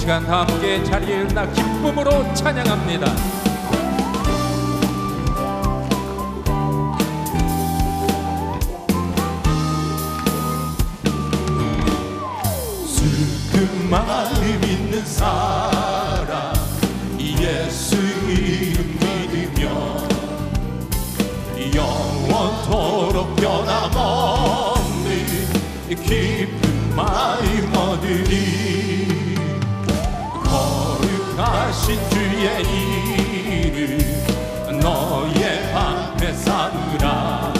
시간 다 함께 자리에 일어나 기쁨으로 찬양합니다. 슬픈 마음 있는 사람 예수 이름 믿으며 영원토록 변함없는 깊은 마음 얻으리. 거룩하신 주의 이름 너의 앞에 삼으라.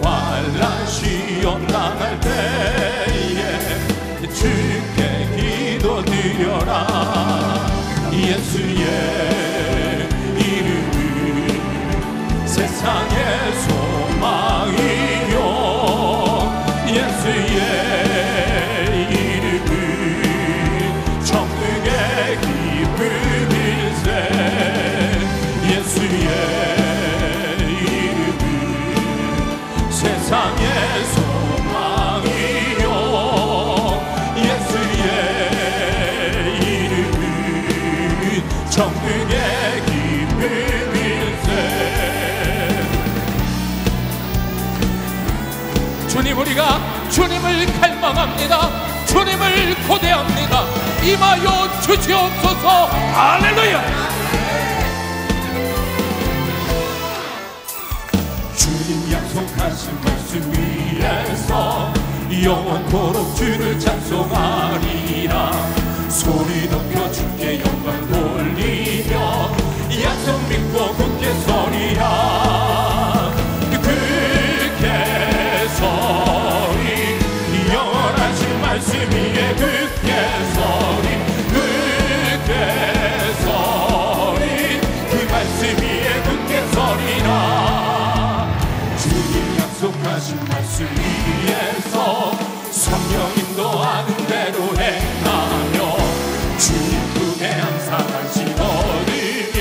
환난 시험 당할 때에 주께 기도드려라. 예수의 이름은 세상의 소망이요 예수의 이름은 천국의 기쁨일세. 예수의 이름은 세상의 소망이요 예수의 이름은 천국의 기쁨일세. 주님, 우리가 주님을 갈망합니다. 주님을 고대합니다. 임하여 주시옵소서. 할렐루야. 주님 약속하신 말씀 위에서 영원토록 주를 찬송하리라. 소리 높여 주께 영광 돌리며 약속 믿고 굳게 서리라. 굳게 서리 영원하신 말씀 위에 굳게 서리. 굳게 서리 그 말씀 위에 굳게 서리라. 주님 약속하신 말씀 위에서 성령 인도하는 대로 행하며 주님 품에 항상 안식 얻으며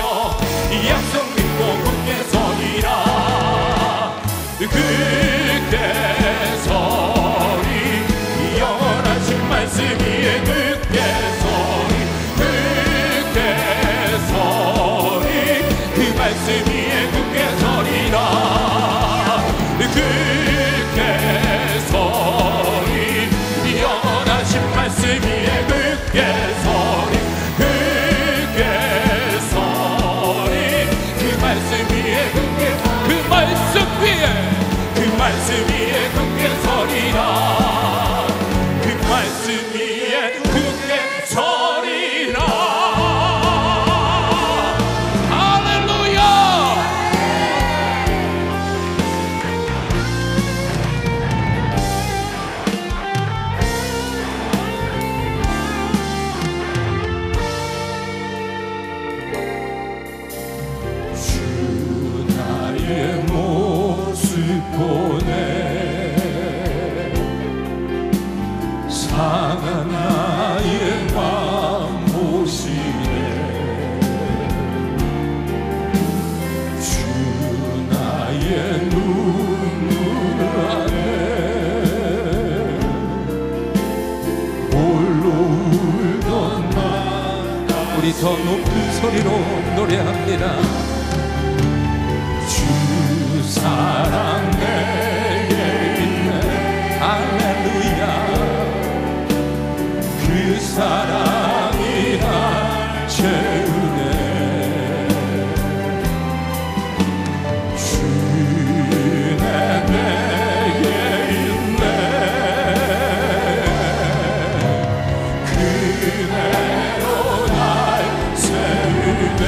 약속 믿고 굳게 서리라. 굳게 서리 영원하신 말씀 위에 굳게 서리. 굳게 서리 그 말씀 위에 굳게 서리라. 굳게 서리 영원하신 말씀 위에 굳게 서리. 굳게 서리 그 말씀 위에 굳게 그 말씀 위에 그 말씀 위에 굳게 서리라. 그 말씀 위에 굳게 서리라. 할렐루야. 주 나의 모습 보내 상한 나의 마음 보시네. 주 나의 눈물 안에 홀로 울던 나. 우리 더 높은 소리로 노래합니다. 주 사랑 내게 있네. 할렐루야. 그 사랑이 날 채우네. 주내 내게 있네. 그대로 날 세우네.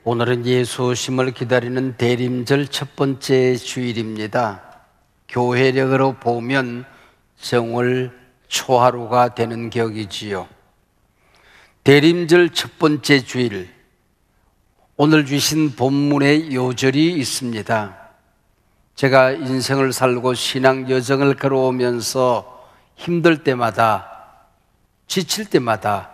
오늘은 예수 오심을 기다리는 대림절 첫 번째 주일입니다. 교회력으로 보면 정월 초하루가 되는 격이지요. 대림절 첫 번째 주일, 오늘 주신 본문에 요절이 있습니다. 제가 인생을 살고 신앙 여정을 걸어오면서 힘들 때마다, 지칠 때마다,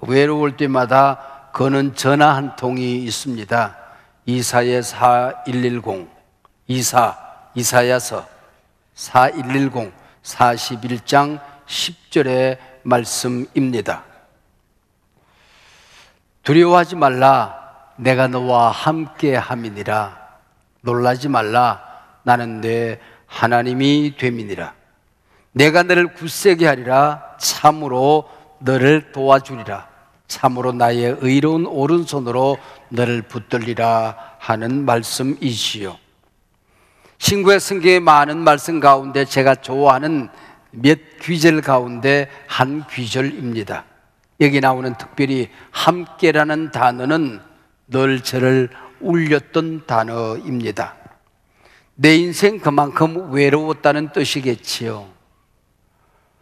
외로울 때마다 거는 전화 한 통이 있습니다. 이사의 4110, 이사야서 4110 41장 10절의 말씀입니다. 두려워하지 말라, 내가 너와 함께 함이니라. 놀라지 말라, 나는 내 하나님이 됨이니라. 내가 너를 굳세게 하리라. 참으로 너를 도와주리라. 참으로 나의 의로운 오른손으로 너를 붙들리라 하는 말씀이시요. 신구의 성경의 많은 말씀 가운데 제가 좋아하는 몇 귀절 가운데 한 귀절입니다. 여기 나오는 특별히 함께라는 단어는 늘 저를 울렸던 단어입니다. 내 인생 그만큼 외로웠다는 뜻이겠지요.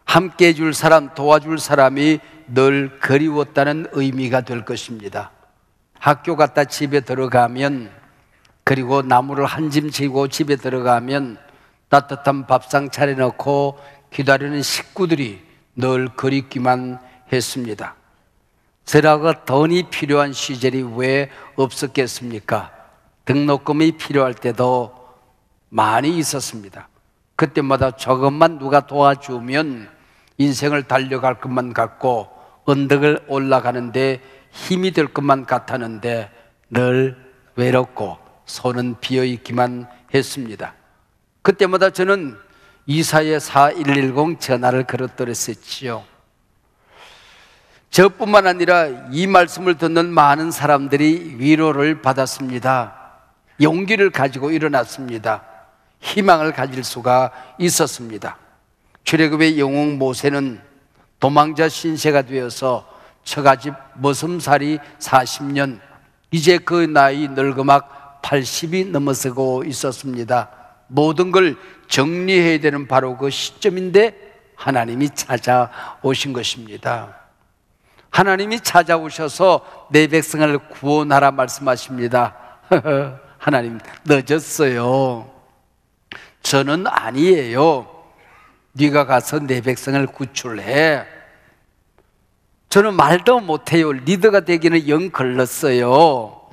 함께 해줄 사람, 도와줄 사람이 늘 그리웠다는 의미가 될 것입니다. 학교 갔다 집에 들어가면, 그리고 나무를 한 짐 지고 집에 들어가면 따뜻한 밥상 차려놓고 기다리는 식구들이 늘 그립기만 했습니다. 저라고 돈이 필요한 시절이 왜 없었겠습니까? 등록금이 필요할 때도 많이 있었습니다. 그때마다 조금만 누가 도와주면 인생을 달려갈 것만 같고 언덕을 올라가는데 힘이 될 것만 같았는데 늘 외롭고 손은 비어있기만 했습니다. 그때마다 저는 이사의 4110 전화를 걸었더랬었지요. 저뿐만 아니라 이 말씀을 듣는 많은 사람들이 위로를 받았습니다. 용기를 가지고 일어났습니다. 희망을 가질 수가 있었습니다. 출애굽의 영웅 모세는 도망자 신세가 되어서 처가집 머슴살이 40년, 이제 그 나이 늙어막 80이 넘어서고 있었습니다. 모든 걸 정리해야 되는 바로 그 시점인데 하나님이 찾아오신 것입니다. 하나님이 찾아오셔서 내 백성을 구원하라 말씀하십니다. 하나님, 늦었어요. 저는 아니에요. 네가 가서 내 백성을 구출해. 저는 말도 못해요. 리더가 되기는 영 걸렸어요.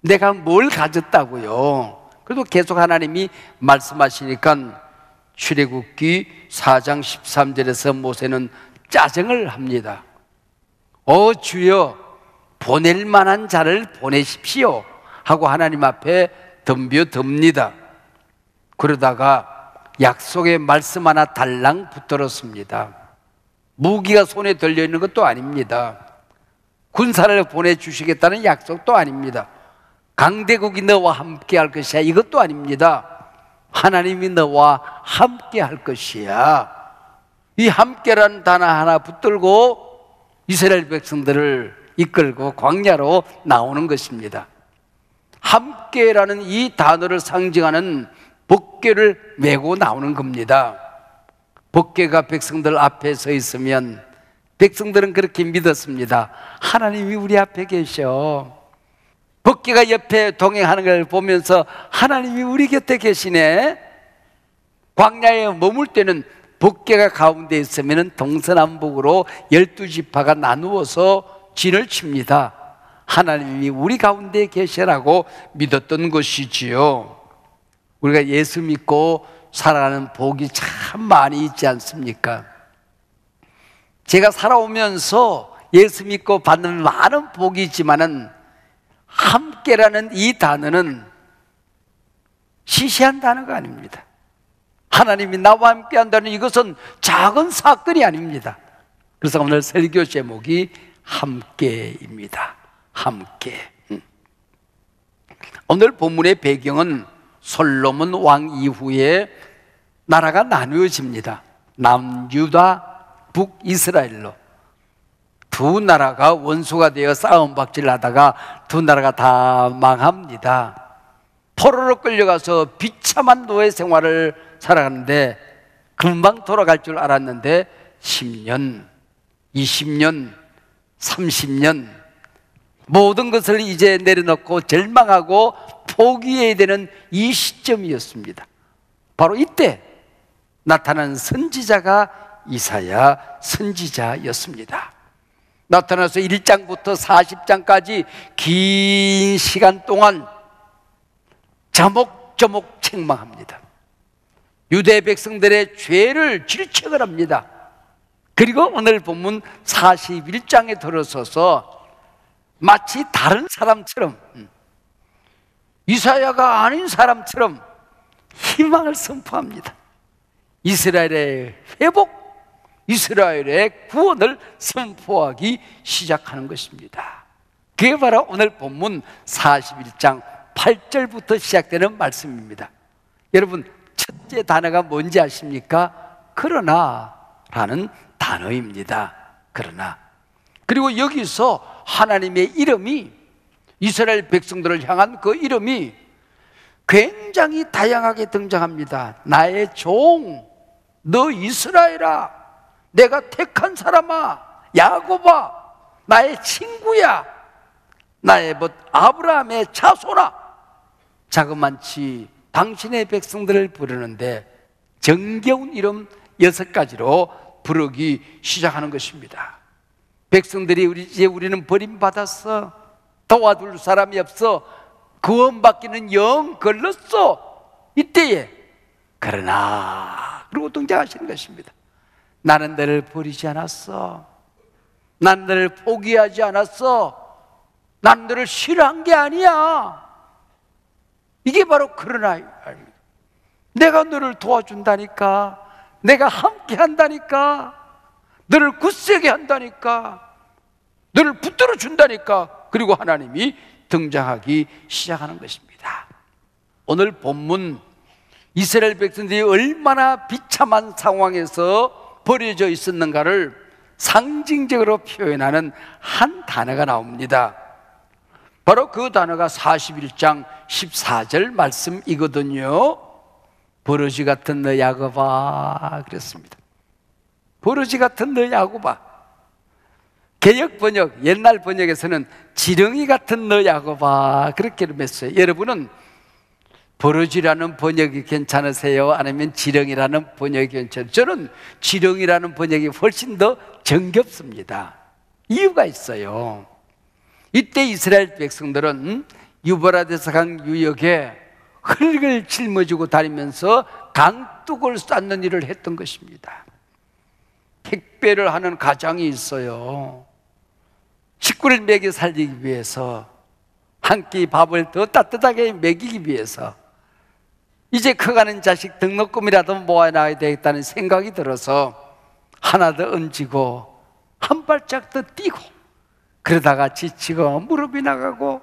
내가 뭘 가졌다고요. 그래도 계속 하나님이 말씀하시니까 출애굽기 4장 13절에서 모세는 짜증을 합니다. 주여, 보낼 만한 자를 보내십시오 하고 하나님 앞에 덤벼듭니다. 그러다가 약속의 말씀 하나 달랑 붙들었습니다. 무기가 손에 들려있는 것도 아닙니다. 군사를 보내주시겠다는 약속도 아닙니다. 강대국이 너와 함께 할 것이야, 이것도 아닙니다. 하나님이 너와 함께 할 것이야. 이 함께라는 단어 하나 붙들고 이스라엘 백성들을 이끌고 광야로 나오는 것입니다. 함께라는 이 단어를 상징하는 법궤를 메고 나오는 겁니다. 법궤가 백성들 앞에 서 있으면 백성들은 그렇게 믿었습니다. 하나님이 우리 앞에 계셔. 법궤가 옆에 동행하는 걸 보면서 하나님이 우리 곁에 계시네. 광야에 머물 때는 법궤가 가운데 있으면 동서남북으로 12지파가 나누어서 진을 칩니다. 하나님이 우리 가운데 계시라고 믿었던 것이지요. 우리가 예수 믿고 살아가는 복이 참 많이 있지 않습니까? 제가 살아오면서 예수 믿고 받는 많은 복이 있지만은 함께라는 이 단어는 시시한 단어가 아닙니다. 하나님이 나와 함께 한다는 이것은 작은 사건이 아닙니다. 그래서 오늘 설교 제목이 함께입니다. 함께. 오늘 본문의 배경은 솔로몬 왕 이후에 나라가 나누어집니다. 남유다, 북이스라엘로. 두 나라가 원수가 되어 싸움박질 하다가 두 나라가 다 망합니다. 포로로 끌려가서 비참한 노예 생활을 살아가는데 금방 돌아갈 줄 알았는데 10년, 20년, 30년 모든 것을 이제 내려놓고 절망하고 포기해야 되는 이 시점이었습니다. 바로 이때 나타난 선지자가 이사야 선지자였습니다. 나타나서 1장부터 40장까지 긴 시간 동안 자목자목 책망합니다. 유대 백성들의 죄를 질책을 합니다. 그리고 오늘 본문 41장에 들어서서 마치 다른 사람처럼, 이사야가 아닌 사람처럼 희망을 선포합니다. 이스라엘의 회복, 이스라엘의 구원을 선포하기 시작하는 것입니다. 그게 바로 오늘 본문 41장 8절부터 시작되는 말씀입니다. 여러분, 첫째 단어가 뭔지 아십니까? 그러나 라는 단어입니다. 그러나. 그리고 여기서 하나님의 이름이, 이스라엘 백성들을 향한 그 이름이 굉장히 다양하게 등장합니다. 나의 종, 너 이스라엘아, 내가 택한 사람아, 야곱아, 나의 친구야, 나의 아브라함의 자손아, 자그만치 당신의 백성들을 부르는데 정겨운 이름 6가지로 부르기 시작하는 것입니다. 백성들이 이제 우리는 버림받았어, 도와줄 사람이 없어, 구원받기는 영 걸렸어. 이때에 그러나 그리고 등장하시는 것입니다. 나는 너를 버리지 않았어, 나는 너를 포기하지 않았어, 나는 너를 싫어한 게 아니야. 이게 바로 그러나. 내가 너를 도와준다니까, 내가 함께 한다니까, 너를 굳세게 한다니까, 너를 붙들어 준다니까. 그리고 하나님이 등장하기 시작하는 것입니다. 오늘 본문 이스라엘 백성들이 얼마나 비참한 상황에서 버려져 있었는가를 상징적으로 표현하는 한 단어가 나옵니다. 바로 그 단어가 41장 14절 말씀이거든요. 버러지 같은 너 야곱아, 그랬습니다. 버러지 같은 너 야곱아. 개역 번역, 옛날 번역에서는 지렁이 같은 너 야곱아, 그렇게 했어요. 여러분은 버러지라는 번역이 괜찮으세요? 아니면 지렁이라는 번역이 괜찮으세요? 저는 지렁이라는 번역이 훨씬 더 정겹습니다. 이유가 있어요. 이때 이스라엘 백성들은 유브라데스 강 유역에 흙을 짊어지고 다니면서 강둑을 쌓는 일을 했던 것입니다. 택배를 하는 가장이 있어요. 식구를 먹여 살리기 위해서, 한 끼 밥을 더 따뜻하게 먹이기 위해서 이제 커가는 자식 등록금이라도 모아놔야 되겠다는 생각이 들어서 하나 더 얹고 한 발짝 더 뛰고, 그러다가 지치고 무릎이 나가고,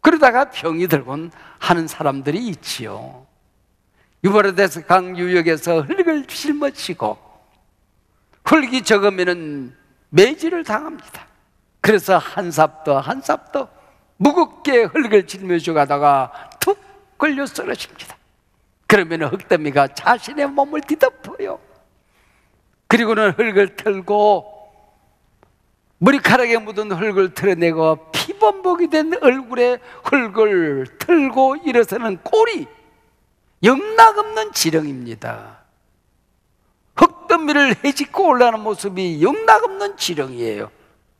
그러다가 병이 들곤 하는 사람들이 있지요. 유브라데스 강 유역에서 흙을 짊어지고 흙이 적으면 매질을 당합니다. 그래서 한 삽도 한 삽도 무겁게 흙을 짊어져 가다가 툭 걸려 쓰러집니다. 그러면 흙더미가 자신의 몸을 뒤덮어요. 그리고는 흙을 털고 머리카락에 묻은 흙을 털어내고 피범벅이 된 얼굴에 흙을 털고 일어서는 꼴이 영락없는 지렁입니다. 흙더미를 헤집고 올라가는 모습이 영락없는 지렁이에요.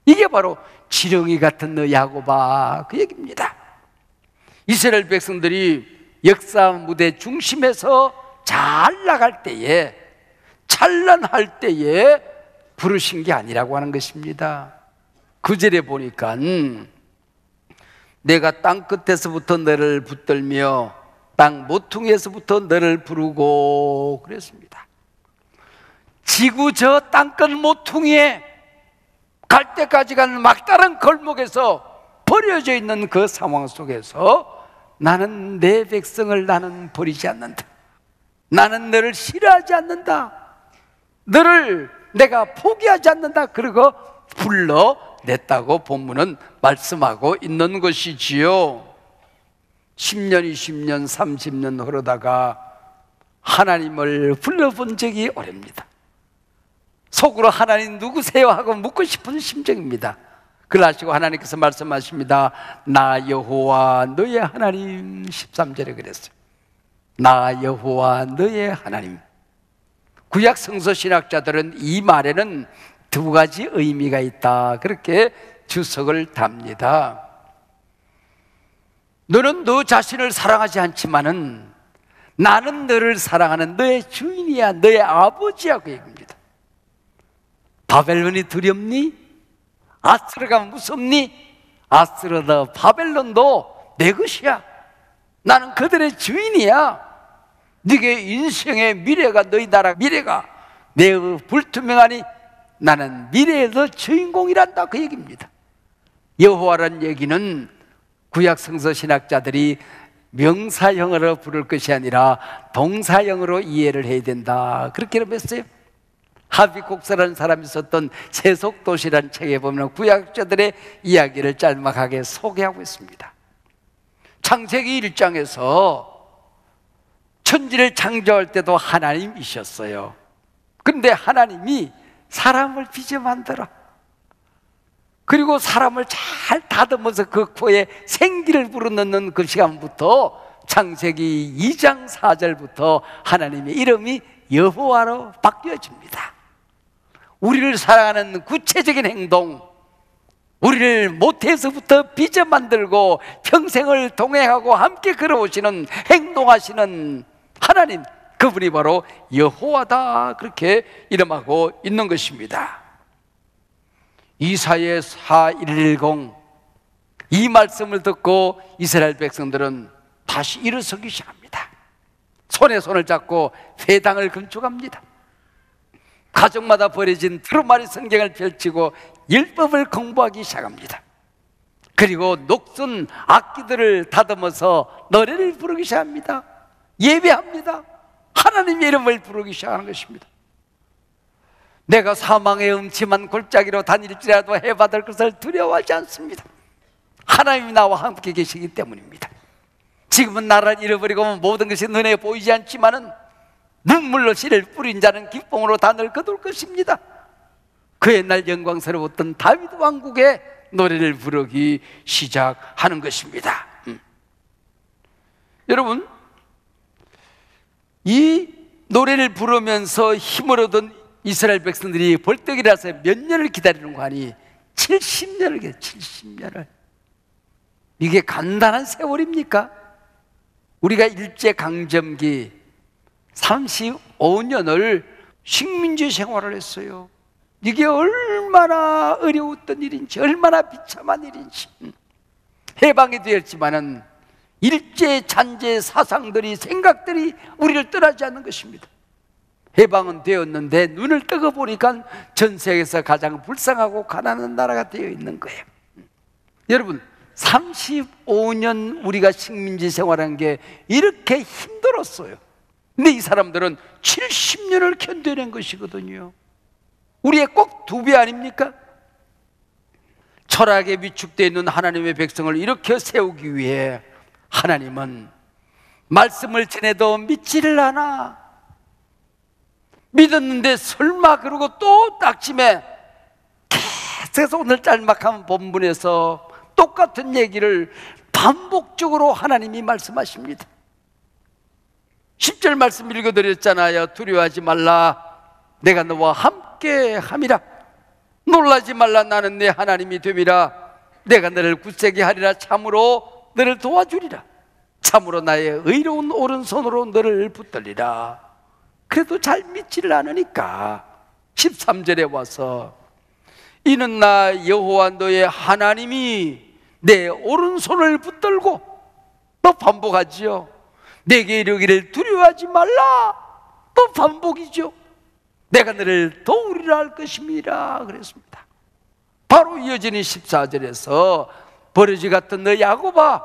이게 바로 지렁이 같은 너 야곱아, 그 얘기입니다. 이스라엘 백성들이 역사 무대 중심에서 잘 나갈 때에, 찬란할 때에 부르신 게 아니라고 하는 것입니다. 9절에 보니까 내가 땅 끝에서부터 너를 붙들며 땅 모퉁이에서부터 너를 부르고 그랬습니다. 지구 저 땅끝 모퉁이에 갈 때까지 가는 막다른 골목에서 버려져 있는 그 상황 속에서 나는 내 백성을 나는 버리지 않는다, 나는 너를 싫어하지 않는다, 너를 내가 포기하지 않는다, 그리고 불러냈다고 본문은 말씀하고 있는 것이지요. 10년, 20년, 30년 흐르다가 하나님을 불러본 적이 오랍니다. 속으로 하나님 누구세요? 하고 묻고 싶은 심정입니다. 그걸 아시고 하나님께서 말씀하십니다. 나 여호와 너의 하나님. 13절에 그랬어요. 나 여호와 너의 하나님. 구약 성서 신학자들은 이 말에는 두 가지 의미가 있다, 그렇게 주석을 답니다. 너는 너 자신을 사랑하지 않지만은 나는 너를 사랑하는 너의 주인이야, 너의 아버지야, 그 얘기입니다. 바벨론이 두렵니? 아스르가 무섭니? 아스르도 바벨론도 내 것이야. 나는 그들의 주인이야. 네게 인생의 미래가, 너희 나라 미래가 매우 불투명하니 나는 미래의 너 주인공이란다, 그 얘기입니다. 여호와라는 얘기는 구약 성서 신학자들이 명사형으로 부를 것이 아니라 동사형으로 이해를 해야 된다, 그렇게 했어요. 하비곡스라는 사람이 썼던 세속도시라는 책에 보면 구약자들의 이야기를 짤막하게 소개하고 있습니다. 창세기 1장에서 천지를 창조할 때도 하나님이셨어요. 근데 하나님이 사람을 빚어 만들어, 그리고 사람을 잘 다듬어서 그 코에 생기를 불어넣는 그 시간부터 창세기 2장 4절부터 하나님의 이름이 여호와로 바뀌어집니다. 우리를 사랑하는 구체적인 행동, 우리를 모태에서부터 빚어 만들고 평생을 동행하고 함께 걸어오시는, 행동하시는 하나님, 그분이 바로 여호와다, 그렇게 이름하고 있는 것입니다. 이사야 4:110, 이 말씀을 듣고 이스라엘 백성들은 다시 일어서기 시작합니다. 손에 손을 잡고 회당을 건축합니다. 가정마다 버려진 두루마리 성경을 펼치고 율법을 공부하기 시작합니다. 그리고 녹슨 악기들을 다듬어서 노래를 부르기 시작합니다. 예배합니다. 하나님의 이름을 부르기 시작하는 것입니다. 내가 사망의 음침한 골짜기로 다닐지라도 해받을 것을 두려워하지 않습니다. 하나님이 나와 함께 계시기 때문입니다. 지금은 나를 잃어버리고 모든 것이 눈에 보이지 않지만은 눈물로 씨를 뿌린 자는 기쁨으로 단을 거둘 것입니다. 그 옛날 영광스러웠던 다윗 왕국의 노래를 부르기 시작하는 것입니다. 여러분, 이 노래를 부르면서 힘을 얻은 이스라엘 백성들이 벌떡이라서 몇 년을 기다리는 거 아니? 70년을 기다려요. 70년을. 이게 간단한 세월입니까? 우리가 일제강점기 35년을 식민지 생활을 했어요. 이게 얼마나 어려웠던 일인지, 얼마나 비참한 일인지. 해방이 되었지만은 일제 잔재 사상들이, 생각들이 우리를 떠나지 않는 것입니다. 해방은 되었는데 눈을 뜨고 보니까 전 세계에서 가장 불쌍하고 가난한 나라가 되어 있는 거예요. 여러분, 35년 우리가 식민지 생활한 게 이렇게 힘들었어요. 근데 이 사람들은 70년을 견뎌낸 것이거든요. 우리의 꼭 2배 아닙니까? 철학에 위축되어 있는 하나님의 백성을 일으켜 세우기 위해 하나님은 말씀을 전해도 믿지를 않아. 믿었는데 설마, 그러고 또 낙심해. 계속해서 오늘 짤막한 본문에서 똑같은 얘기를 반복적으로 하나님이 말씀하십니다. 10절 말씀 읽어드렸잖아요. 두려워하지 말라, 내가 너와 함께 함이라. 놀라지 말라, 나는 내 하나님이 됨이라. 내가 너를 굳세게 하리라. 참으로 너를 도와주리라. 참으로 나의 의로운 오른손으로 너를 붙들리라. 그래도 잘 믿지를 않으니까 13절에 와서 이는 나 여호와 너의 하나님이 내 오른손을 붙들고, 또 반복하지요. 내게 이르기를 두려워하지 말라, 또 반복이죠. 내가 너를 도우리라 할 것입니다, 그랬습니다. 바로 이어지는 14절에서 버러지 같은 너 야곱아,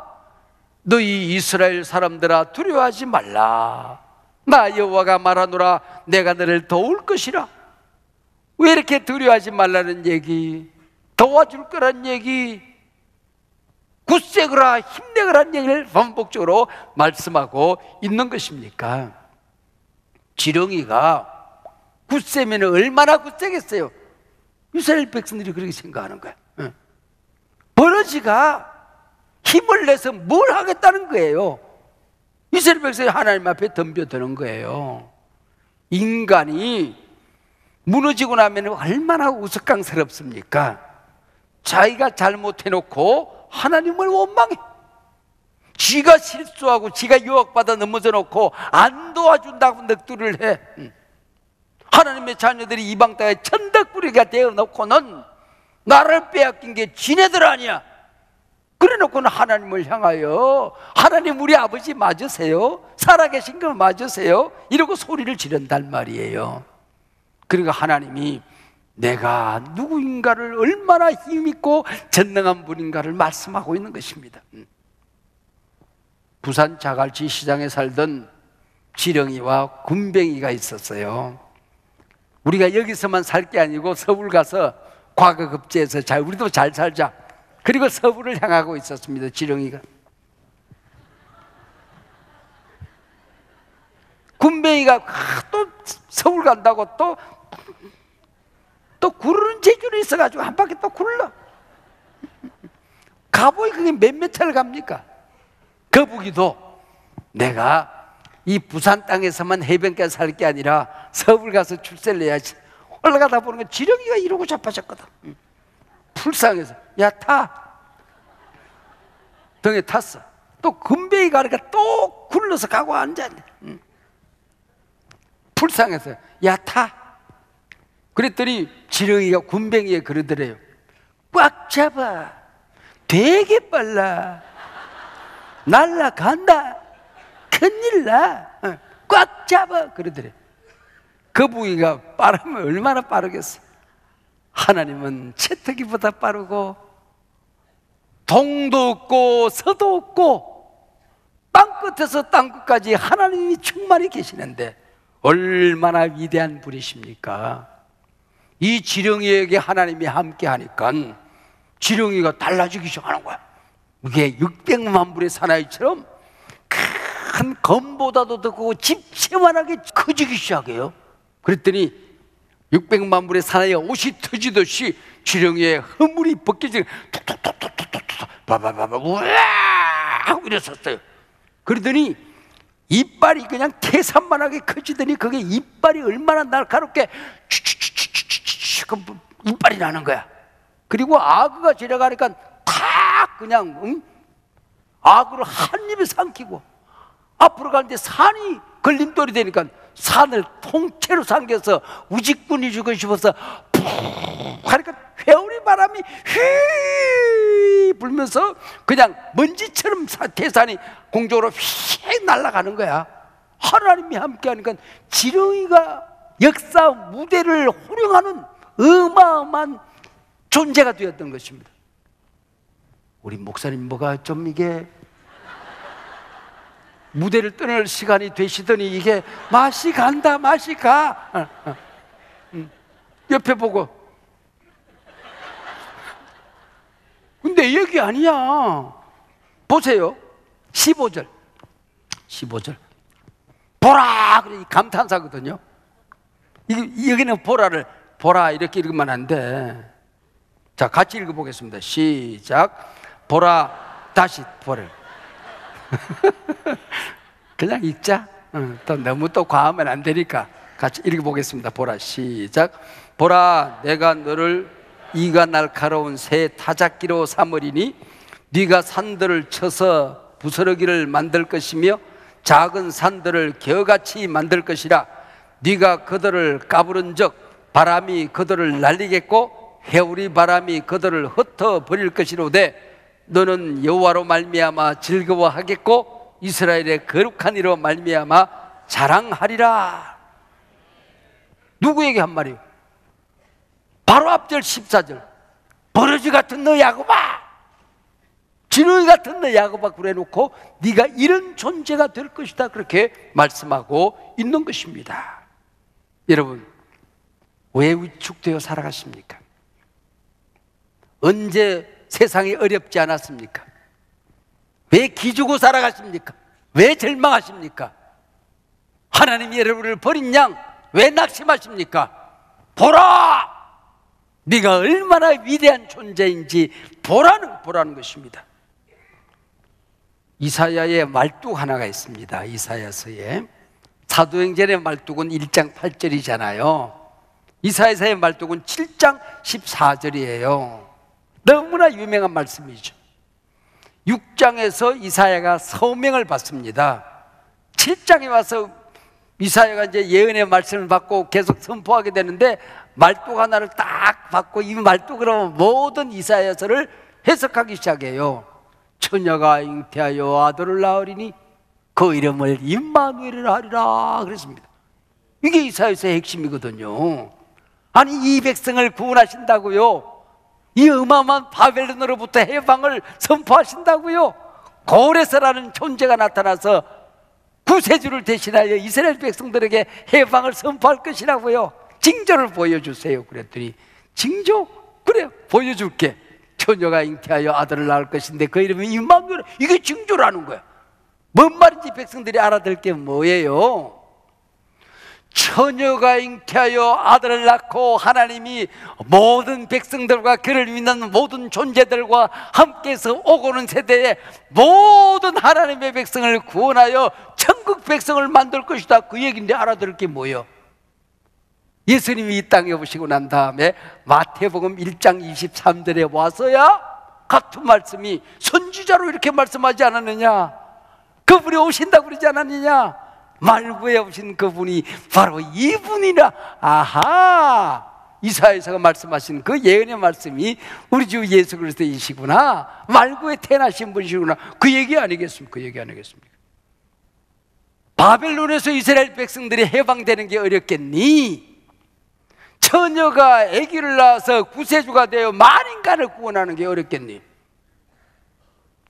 너희 이스라엘 사람들아, 두려워하지 말라. 나 여호와가 말하노라, 내가 너를 도울 것이라. 왜 이렇게 두려워하지 말라는 얘기? 도와줄 거란 얘기, 굳세거라 힘내거란 얘기를 반복적으로 말씀하고 있는 것입니까? 지렁이가 굳세면 얼마나 굳세겠어요? 이스라엘 백성들이 그렇게 생각하는 거야. 버러지가 힘을 내서 뭘 하겠다는 거예요. 이스라엘 백성이 하나님 앞에 덤벼드는 거예요. 인간이 무너지고 나면 얼마나 우스꽝스럽습니까? 자기가 잘못해놓고 하나님을 원망해. 지가 실수하고 지가 유혹받아 넘어져 놓고 안 도와준다고 넋두리를 해. 하나님의 자녀들이 이방 땅에 천덕꾸리가 되어 놓고는 나를 빼앗긴 게 지네들 아니야. 그래 놓고는 하나님을 향하여 하나님 우리 아버지 맞으세요? 살아계신 거 맞으세요? 이러고 소리를 지른단 말이에요. 그러니까 하나님이 내가 누구인가를 얼마나 힘있고 전능한 분인가를 말씀하고 있는 것입니다. 부산 자갈치 시장에 살던 지렁이와 군뱅이가 있었어요. 우리가 여기서만 살 게 아니고 서울 가서 과거급제해서 우리도 잘 살자. 그리고 서울을 향하고 있었습니다. 지렁이가. 군뱅이가 또 서울 간다고 또 구르는 재주는 있어가지고 한 바퀴 또 굴러. 가보이 그게 몇 미터를 갑니까? 거북이도 내가 이 부산 땅에서만 해변가에 살 게 아니라 서울 가서 출세를 해야지. 올라가다 보니까 지렁이가 이러고 자빠졌거든. 불쌍해서 야 타. 등에 탔어. 또 군뱅이 가니까 또 굴러서 가고 앉았네. 불쌍해서 야 타. 그랬더니 지렁이가 군뱅이에 그러더래요. 꽉 잡아. 되게 빨라. 날라간다. 큰일 나. 꽉 잡아. 그러더래. 거북이가 빠르면 얼마나 빠르겠어. 하나님은 채터기보다 빠르고 동도 없고 서도 없고 땅끝에서 땅끝까지 하나님이 충만히 계시는데 얼마나 위대한 분이십니까? 이 지렁이에게 하나님이 함께 하니까 지렁이가 달라지기 시작하는 거야. 이게 600만 불의 사나이처럼 큰 검보다도 더 크고 집채만하게 커지기 시작해요. 그랬더니 600만 불의 사나이가 옷이 터지듯이 지렁이의 허물이 벗겨지고 툭툭툭툭툭툭 바바바바 우와 하고 이랬었어요. 그러더니 이빨이 그냥 태산만하게 커지더니 그게 이빨이 얼마나 날카롭게 이빨이 나는 거야. 그리고 악어가 지나가니까 탁 그냥 악어를 한 입에 삼키고 앞으로 가는데 산이 걸림돌이 되니까 산을 통째로 삼켜서 우직분이 주고 싶어서 푹 하니까 회오리 바람이 휘 불면서 그냥 먼지처럼 태산이 공중으로 휙 날아가는 거야. 하나님이 함께 하니까 지렁이가 역사 무대를 호령하는 어마어마한 존재가 되었던 것입니다. 우리 목사님 뭐가 좀 이게 무대를 떠날 시간이 되시더니 이게 맛이 간다 맛이 가. 옆에 보고 근데 얘기 아니야. 보세요. 15절 보라 그래 감탄사거든요. 여기는 보라 이렇게 읽으면 안 돼. 자 같이 읽어보겠습니다. 시작. 보라 다시 보라. 그냥 읽자. 또 너무 또 과하면 안 되니까 같이 읽어보겠습니다. 보라 시작. 보라 내가 너를 이가 날카로운 새 타작기로 삼으리니 네가 산들을 쳐서 부스러기를 만들 것이며 작은 산들을 겨같이 만들 것이라. 네가 그들을 까부른적 바람이 그들을 날리겠고 해오리 바람이 그들을 흩어버릴 것이로되 너는 여호와로 말미암아 즐거워하겠고 이스라엘의 거룩한 이로 말미암아 자랑하리라. 누구에게 한 말이에요? 바로 앞절 14절. 버러지 같은 너 야곱아, 지렁이 같은 너 야곱아 그래놓고 네가 이런 존재가 될 것이다 그렇게 말씀하고 있는 것입니다. 여러분 왜 위축되어 살아가십니까? 언제 세상이 어렵지 않았습니까? 왜 기죽어 살아가십니까? 왜 절망하십니까? 하나님이 여러분을 버린 양 왜 낙심하십니까? 보라! 네가 얼마나 위대한 존재인지 보라는 것입니다. 이사야의 말뚝 하나가 있습니다. 이사야서에 사도행전의 말뚝은 1장 8절이잖아요. 이사야서의 말뚝은 7장 14절이에요. 너무나 유명한 말씀이죠. 6장에서 이사야가 서명을 받습니다. 7장에 와서 이사야가 이제 예언의 말씀을 받고 계속 선포하게 되는데 말뚝 하나를 딱 받고 이 말뚝으로 모든 이사야서를 해석하기 시작해요. 처녀가 잉태하여 아들을 낳으리니 그 이름을 임마누엘이라 하리라 그랬습니다. 이게 이사야서의 핵심이거든요. 아니 이 백성을 구원하신다고요. 이 어마어마한 바벨론으로부터 해방을 선포하신다고요. 고레스라는 존재가 나타나서 구세주를 대신하여 이스라엘 백성들에게 해방을 선포할 것이라고요. 징조를 보여주세요. 그랬더니 징조? 그래 보여줄게. 처녀가 잉태하여 아들을 낳을 것인데 그 이름이 임마누엘. 이게 징조라는 거야. 뭔 말인지 백성들이 알아들 게 뭐예요? 처녀가 잉태하여 아들을 낳고 하나님이 모든 백성들과 그를 믿는 모든 존재들과 함께해서 오고는 세대에 모든 하나님의 백성을 구원하여 천국 백성을 만들 것이다. 그 얘기인데 알아들을 게 뭐예요? 예수님이 이 땅에 오시고 난 다음에 마태복음 1장 23절에 와서야 같은 말씀이 선지자로 이렇게 말씀하지 않았느냐? 그분이 오신다고 그러지 않았느냐? 말구에 오신 그분이 바로 이분이라. 아하, 이사야서가 말씀하신 그 예언의 말씀이 우리 주 예수 그리스도이시구나. 말구에 태어나신 분이시구나. 그 얘기 아니겠습니까? 그 얘기 아니겠습니까? 바벨론에서 이스라엘 백성들이 해방되는 게 어렵겠니? 처녀가 아기를 낳아서 구세주가 되어 만인간을 구원하는 게 어렵겠니?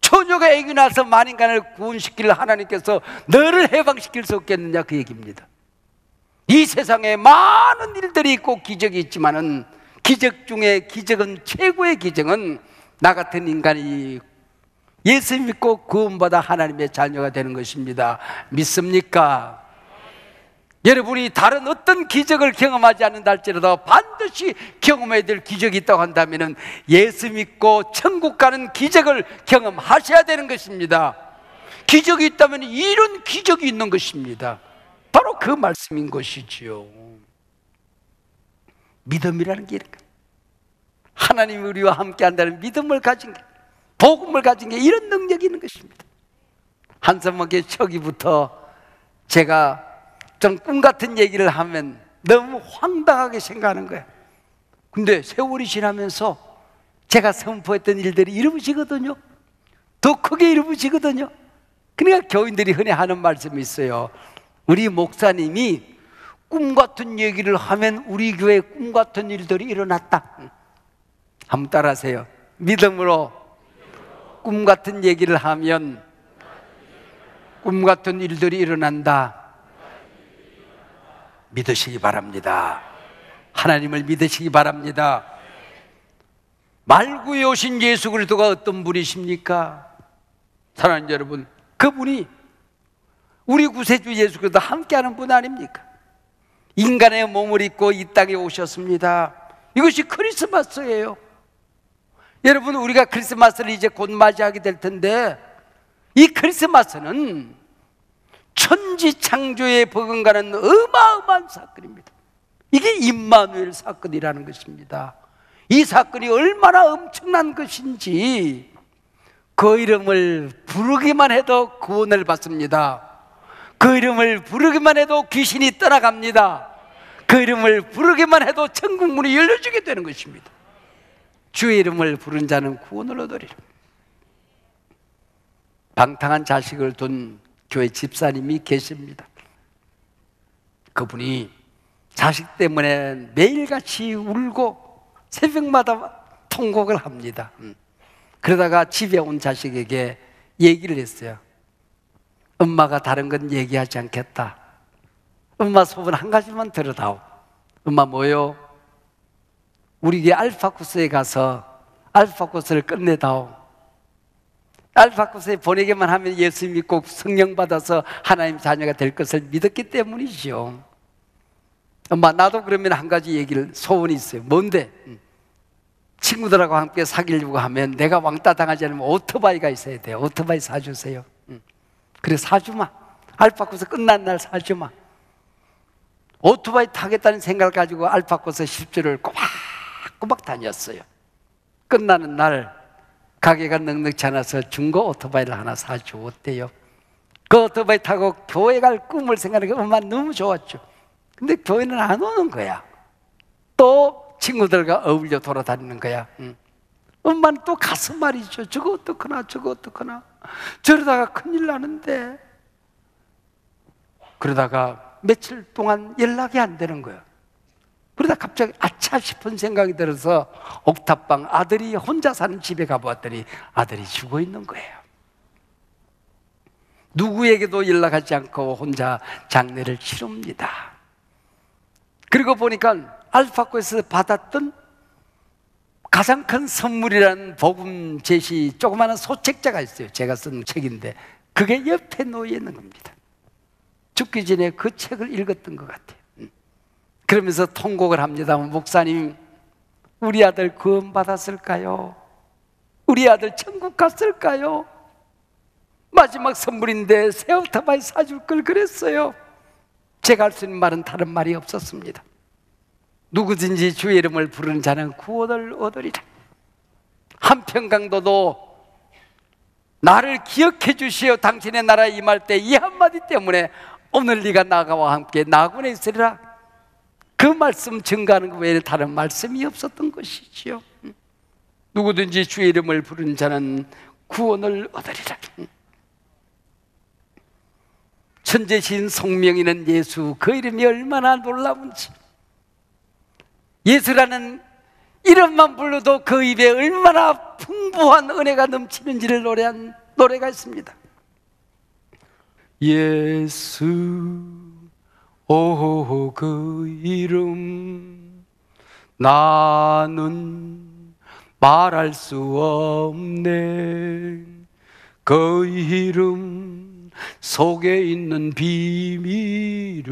처녀가 아기 낳아서 만인간을 구원시킬 하나님께서 너를 해방시킬 수 없겠느냐 그 얘기입니다. 이 세상에 많은 일들이 있고 기적이 있지만은 기적 중에 기적은 최고의 기적은 나 같은 인간이 예수 믿고 구원받아 하나님의 자녀가 되는 것입니다. 믿습니까? 여러분이 다른 어떤 기적을 경험하지 않는다 할지라도 반드시 경험해야 될 기적이 있다고 한다면 예수 믿고 천국 가는 기적을 경험하셔야 되는 것입니다. 기적이 있다면 이런 기적이 있는 것입니다. 바로 그 말씀인 것이지요. 믿음이라는 게 이렇게 하나님이 우리와 함께 한다는 믿음을 가진 게, 복음을 가진 게 이런 능력이 있는 것입니다. 한사목의 초기부터 제가 좀 꿈 같은 얘기를 하면 너무 황당하게 생각하는 거예요. 근데 세월이 지나면서 제가 선포했던 일들이 이루어지거든요. 더 크게 이루어지거든요. 그러니까 교인들이 흔히 하는 말씀이 있어요. 우리 목사님이 꿈 같은 얘기를 하면 우리 교회에 꿈 같은 일들이 일어났다. 한번 따라하세요. 믿음으로 꿈 같은 얘기를 하면 꿈 같은 일들이 일어난다. 믿으시기 바랍니다. 하나님을 믿으시기 바랍니다. 말구에 오신 예수 그리스도가 어떤 분이십니까? 사랑하는 여러분, 그분이 우리 구세주 예수 그리스도와 함께하는 분 아닙니까? 인간의 몸을 입고 이 땅에 오셨습니다. 이것이 크리스마스예요. 여러분, 우리가 크리스마스를 이제 곧 맞이하게 될 텐데 이 크리스마스는 천지창조에 버금가는 어마어마한 사건입니다. 이게 임마누엘 사건이라는 것입니다. 이 사건이 얼마나 엄청난 것인지 그 이름을 부르기만 해도 구원을 받습니다. 그 이름을 부르기만 해도 귀신이 떠나갑니다. 그 이름을 부르기만 해도 천국 문이 열려지게 되는 것입니다. 주의 이름을 부른 자는 구원을 얻으리라. 방탕한 자식을 둔 교회 집사님이 계십니다. 그분이 자식 때문에 매일같이 울고 새벽마다 통곡을 합니다. 그러다가 집에 온 자식에게 얘기를 했어요. 엄마가 다른 건 얘기하지 않겠다. 엄마 소원 한 가지만 들어다오. 엄마 뭐요? 우리 교회 알파쿠스에 가서 알파 코스를 끝내다오. 알파 코스에 보내기만 하면 예수 믿고 성령 받아서 하나님 자녀가 될 것을 믿었기 때문이죠. 엄마, 나도 그러면 한 가지 얘기를, 소원이 있어요. 뭔데? 친구들하고 함께 사귀려고 하면 내가 왕따 당하지 않으면 오토바이가 있어야 돼요. 오토바이 사주세요. 그래, 사주마. 알파코스 끝난 날 사주마. 오토바이 타겠다는 생각을 가지고 알파코스 10주를 꼬박꼬박 다녔어요. 끝나는 날 가게가 넉넉지 않아서 중고 오토바이를 하나 사주었대요. 그 오토바이 타고 교회 갈 꿈을 생각하니까 엄마 너무 좋았죠. 근데 교회는 안 오는 거야. 또 친구들과 어울려 돌아다니는 거야. 엄마는 또 가서 말이죠. 저거 어떡하나 저거 어떡하나. 저러다가 큰일 나는데. 그러다가 며칠 동안 연락이 안 되는 거예요. 그러다 갑자기 아차 싶은 생각이 들어서 옥탑방 아들이 혼자 사는 집에 가보았더니 아들이 죽어 있는 거예요. 누구에게도 연락하지 않고 혼자 장례를 치릅니다. 그리고 보니까 알파코에서 받았던 가장 큰 선물이라는 복음 제시 조그마한 소책자가 있어요. 제가 쓴 책인데 그게 옆에 놓여 있는 겁니다. 죽기 전에 그 책을 읽었던 것 같아요. 그러면서 통곡을 합니다. 목사님, 우리 아들 구원 받았을까요? 우리 아들 천국 갔을까요? 마지막 선물인데 새 오토바이 사줄 걸 그랬어요. 제가 할 수 있는 말은 다른 말이 없었습니다. 누구든지 주의 이름을 부르는 자는 구원을 얻으리라. 한평강도도 나를 기억해 주시어 당신의 나라에 임할 때 이 한마디 때문에 오늘 네가 나가와 함께 나군에 있으리라. 그 말씀 증가하는 것 외에는 다른 말씀이 없었던 것이지요. 누구든지 주의 이름을 부르는 자는 구원을 얻으리라. 천재신 성명이는 예수, 그 이름이 얼마나 놀라운지. 예수라는 이름만 불러도 그 입에 얼마나 풍부한 은혜가 넘치는지를 노래한 노래가 있습니다. 예수, 오 그 이름 나는 말할 수 없네. 그 이름 속에 있는 비밀을,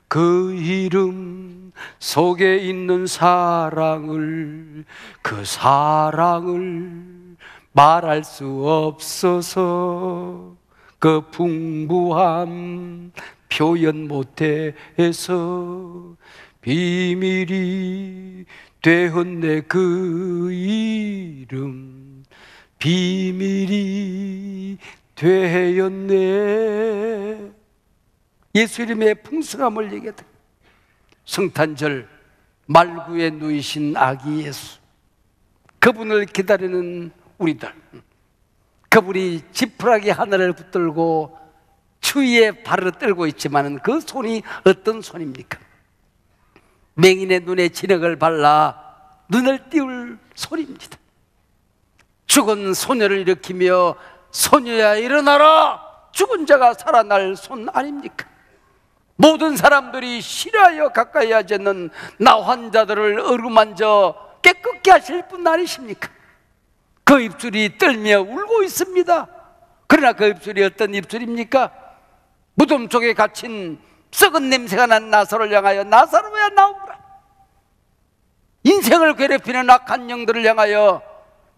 그 이름 속에 있는 사랑을, 그 사랑을 말할 수 없어서 그 풍부함 표현 못해서 비밀이 되었네. 그 이름 비밀이 되었네. 예수 이름의 풍성함을 얘기하다. 성탄절 말구에 누이신 아기 예수, 그분을 기다리는 우리들, 그분이 지푸라기 하나를 붙들고 추위에 발을 떨고 있지만 그 손이 어떤 손입니까? 맹인의 눈에 진흙을 발라 눈을 띄울 손입니다. 죽은 소녀를 일으키며 소녀야 일어나라, 죽은 자가 살아날 손 아닙니까? 모든 사람들이 싫어하여 가까이 하지 않는 나 환자들을 어루만져 깨끗게 하실 분 아니십니까? 그 입술이 떨며 울고 있습니다. 그러나 그 입술이 어떤 입술입니까? 무덤 속에 갇힌 썩은 냄새가 난 나사로를 향하여 나사로야 나오라. 인생을 괴롭히는 악한 영들을 향하여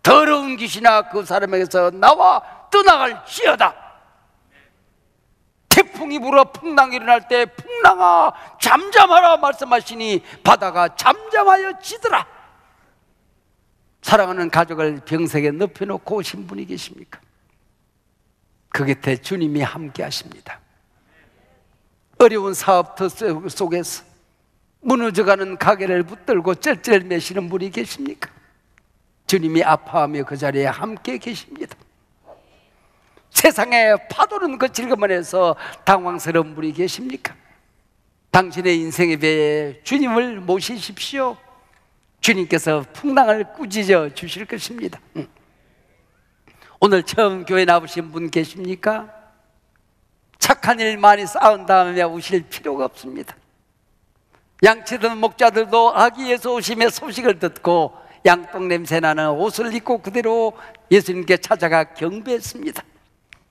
더러운 귀신아 그 사람에게서 나와 떠나갈지어다. 태풍이 불어 풍랑이 일어날 때 풍랑아 잠잠하라 말씀하시니 바다가 잠잠하여 지더라. 사랑하는 가족을 병석에 눕혀놓고 오신 분이 계십니까? 그 곁에 주님이 함께 하십니다. 어려운 사업터 속에서 무너져가는 가게를 붙들고 쩔쩔매시는 분이 계십니까? 주님이 아파하며 그 자리에 함께 계십니다. 세상에 파도는 거칠 것만 해서 당황스러운 분이 계십니까? 당신의 인생의 배에 주님을 모시십시오. 주님께서 풍랑을 꾸짖어 주실 것입니다. 오늘 처음 교회 나오신 분 계십니까? 착한 일 많이 쌓은 다음에 오실 필요가 없습니다. 양치던 목자들도 아기 예수 오심의 소식을 듣고 양똥 냄새 나는 옷을 입고 그대로 예수님께 찾아가 경배했습니다.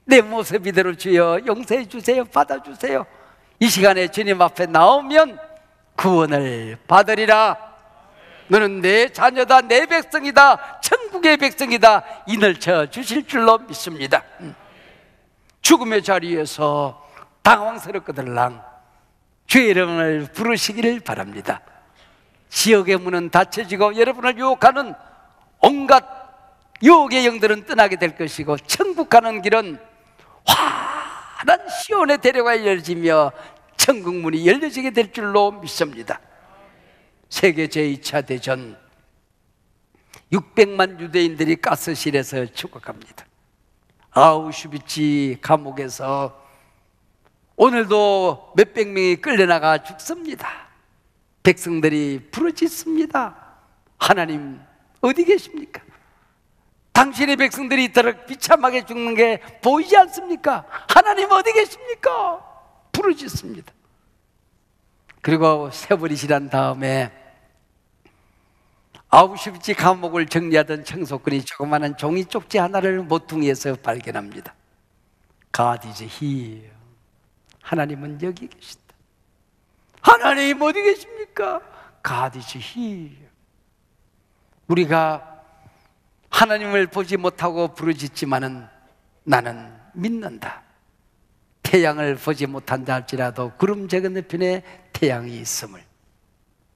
내 모습 이대로 주여 용서해 주세요, 받아주세요. 이 시간에 주님 앞에 나오면 구원을 받으리라. 너는 내 자녀다, 내 백성이다, 천국의 백성이다, 인을 쳐 주실 줄로 믿습니다. 죽음의 자리에서 당황스럽거들랑 주의 이름을 부르시기를 바랍니다. 지옥의 문은 닫혀지고 여러분을 유혹하는 온갖 유혹의 영들은 떠나게 될 것이고, 천국 가는 길은 환한 시온의 대로가 열려지며 천국 문이 열려지게 될 줄로 믿습니다. 세계 제2차 대전 600만 유대인들이 가스실에서 죽어갑니다. 아우슈비츠 감옥에서 오늘도 몇백 명이 끌려나가 죽습니다. 백성들이 부르짖습니다. 하나님 어디 계십니까? 당신의 백성들이 이토록 비참하게 죽는 게 보이지 않습니까? 하나님 어디 계십니까? 부르짖습니다. 그리고 세월이 지난 다음에 아우슈비츠 감옥을 정리하던 청소꾼이 조그마한 종이 쪽지 하나를 모퉁이에서 발견합니다. God is here. 하나님은 여기 계신다. 하나님 어디 계십니까? God is here. 우리가 하나님을 보지 못하고 부르짖지만은 나는 믿는다. 태양을 보지 못한다 할지라도 구름 건너편에 태양이 있음을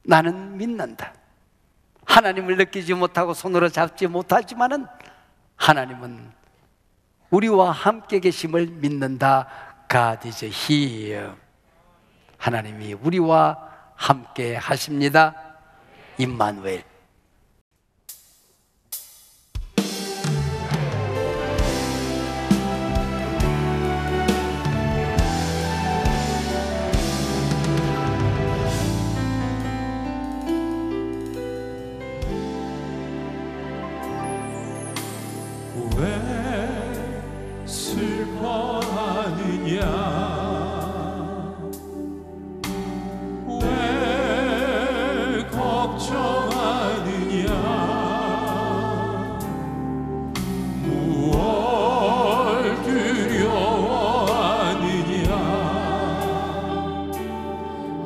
나는 믿는다. 하나님을 느끼지 못하고 손으로 잡지 못하지만은 하나님은 우리와 함께 계심을 믿는다. God is here. 하나님이 우리와 함께 하십니다. 임마누엘. 왜 슬퍼하느냐, 왜 걱정하느냐, 무얼 두려워하느냐,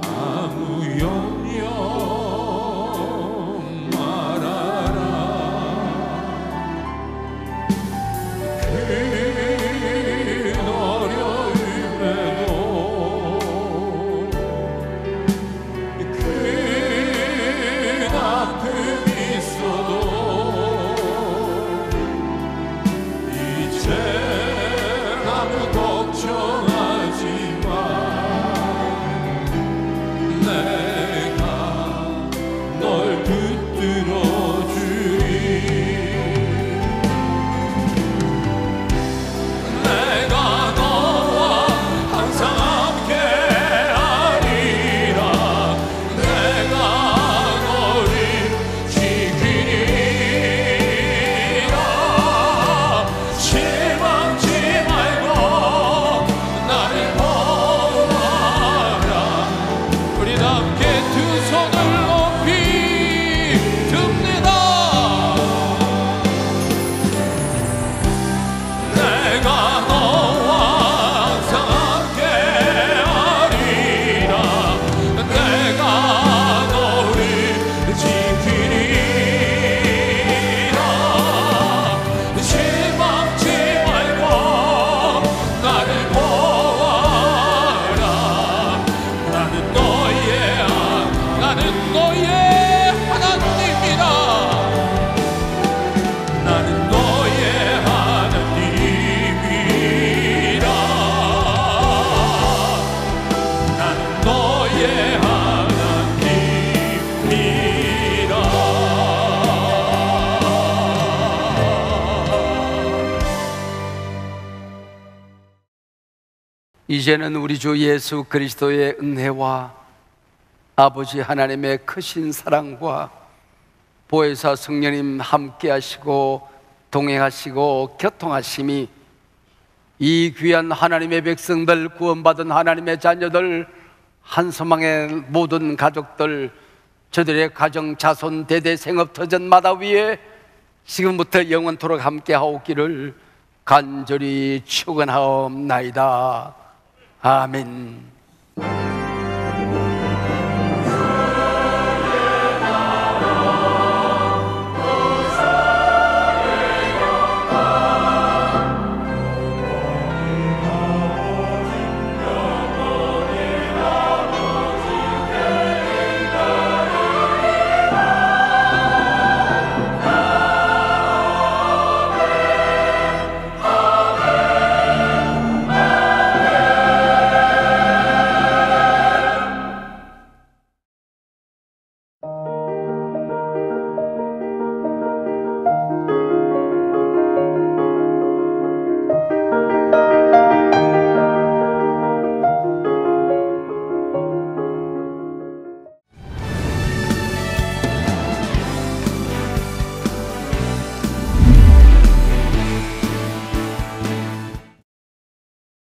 아무 염려 말아라. 이제는 우리 주 예수 그리스도의 은혜와 아버지 하나님의 크신 사랑과 보혜사 성령님 함께 하시고 동행하시고 교통하심이 이 귀한 하나님의 백성들, 구원받은 하나님의 자녀들, 한소망의 모든 가족들, 저들의 가정 자손 대대 생업 터전마다 위에 지금부터 영원토록 함께하옵기를 간절히 축원하옵나이다. 아멘.